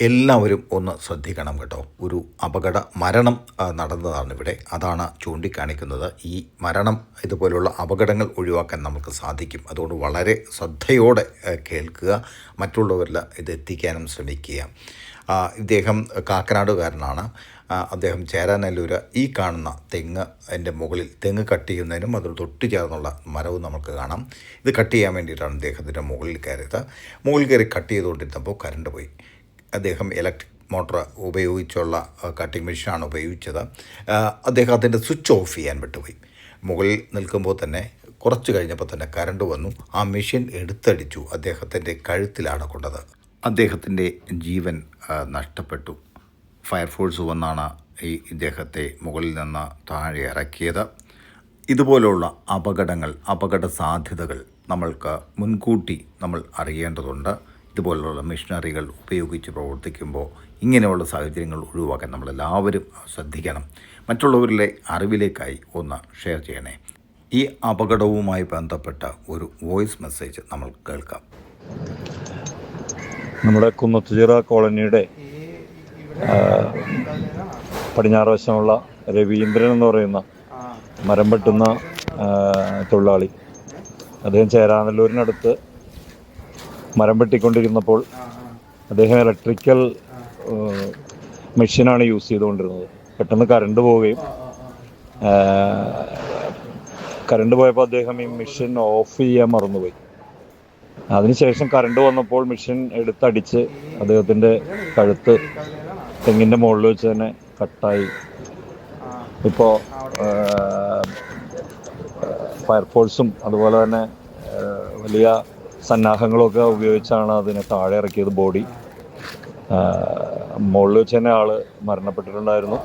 എല്ലാവരും ഒന്ന് ശ്രദ്ധിക്കണം കേട്ടോ. ഒരു അപകട മരണം നടന്നതാണ് ഇവിടെ. അതാണ് ചൂണ്ടിക്കാണിക്കുന്നത്. ഈ മരണം ഇതുപോലുള്ള അപകടങ്ങൾ ഒഴിവാക്കാൻ നമുക്ക് സാധിക്കും. അതുകൊണ്ട് വളരെ ശ്രദ്ധയോടെ കേൾക്കുക, മറ്റുള്ളവരിൽ ഇത് എത്തിക്കാനും ശ്രമിക്കുക. ഇദ്ദേഹം കാക്കനാടുകാരനാണ്. അദ്ദേഹം ചേരാനല്ലൂർ ഈ കാണുന്ന തെങ്ങ് എൻ്റെ മുകളിൽ തെങ്ങ് കട്ട് ചെയ്യുന്നതിനും അതിന് തൊട്ട് ചേർന്നുള്ള മരവും നമുക്ക് കാണാം. ഇത് കട്ട് ചെയ്യാൻ വേണ്ടിയിട്ടാണ് അദ്ദേഹത്തിൻ്റെ മുകളിൽ കയറിയത്. മുകളിൽ കയറി കട്ട് ചെയ്തുകൊണ്ടിരുന്നപ്പോൾ കറണ്ട് പോയി. അദ്ദേഹം ഇലക്ട്രിക് മോട്ടോർ ഉപയോഗിച്ചുള്ള കട്ടിംഗ് മെഷീനാണ് ഉപയോഗിച്ചത്. അദ്ദേഹം അതിൻ്റെ സ്വിച്ച് ഓഫ് ചെയ്യാൻ വിട്ടുപോയി. മുകളിൽ നിൽക്കുമ്പോൾ തന്നെ കുറച്ച് കഴിഞ്ഞപ്പോൾ തന്നെ കറണ്ട് വന്നു. ആ മെഷീൻ എടുത്തടിച്ചു. അദ്ദേഹത്തിൻ്റെ കഴുത്തിലാണ് കൊണ്ടത്. അദ്ദേഹത്തിൻ്റെ ജീവൻ നഷ്ടപ്പെട്ടു. ഫയർഫോഴ്സ് വന്നാണ് ഇദ്ദേഹത്തെ മുകളിൽ നിന്ന് താഴെ ഇറക്കിയത്. ഇതുപോലുള്ള അപകട സാധ്യതകൾ നമ്മൾക്ക് മുൻകൂട്ടി നമ്മൾ അറിയേണ്ടതുണ്ട്. ഇതുപോലുള്ള മെഷീനറികൾ ഉപയോഗിച്ച് പ്രവർത്തിക്കുമ്പോൾ ഇങ്ങനെയുള്ള സാഹചര്യങ്ങൾ ഒഴിവാക്കാൻ നമ്മളെല്ലാവരും ശ്രദ്ധിക്കണം. മറ്റുള്ളവരിലെ അറിവിലേക്കായി ഒന്ന് ഷെയർ ചെയ്യണേ. ഈ അപകടവുമായി ബന്ധപ്പെട്ട ഒരു വോയിസ് മെസ്സേജ് നമ്മൾ കേൾക്കാം. നമ്മുടെ കുന്നത്തുചിറ കോളനിയുടെ പടിഞ്ഞാറ് വശമുള്ള രവീന്ദ്രൻ എന്ന് പറയുന്ന മരം വെട്ടുന്ന തൊഴിലാളി, അദ്ദേഹം ചേരാനല്ലൂരിനടുത്ത് മരം വെട്ടിക്കൊണ്ടിരുന്നപ്പോൾ അദ്ദേഹം ഇലക്ട്രിക്കൽ മെഷീനാണ് യൂസ് ചെയ്തുകൊണ്ടിരുന്നത്. പെട്ടെന്ന് കറണ്ട് പോവുകയും കറണ്ട് പോയപ്പോൾ അദ്ദേഹം ഈ മെഷീൻ ഓഫ് ചെയ്യാൻ മറന്നുപോയി. അതിനുശേഷം കറണ്ട് വന്നപ്പോൾ മെഷീൻ എടുത്തടിച്ച് അദ്ദേഹത്തിൻ്റെ കഴുത്ത് തെങ്ങിൻ്റെ മുകളിൽ വെച്ച് തന്നെ കട്ടായി. ഇപ്പോൾ ഫയർഫോഴ്സും അതുപോലെ തന്നെ വലിയ സന്നാഹങ്ങളൊക്കെ ഉപയോഗിച്ചാണ് അതിനെ താഴെ ഇറക്കിയത്. ബോഡി മുകളിൽ വെച്ച് തന്നെ ആൾ മരണപ്പെട്ടിട്ടുണ്ടായിരുന്നു.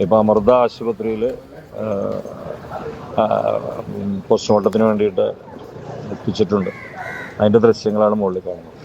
ഇപ്പോൾ അമൃത ആശുപത്രിയിൽ പോസ്റ്റ്മോർട്ടത്തിന് വേണ്ടിയിട്ട് എത്തിച്ചിട്ടുണ്ട്. അതിൻ്റെ ദൃശ്യങ്ങളാണ് മുകളിൽ കാണുന്നത്.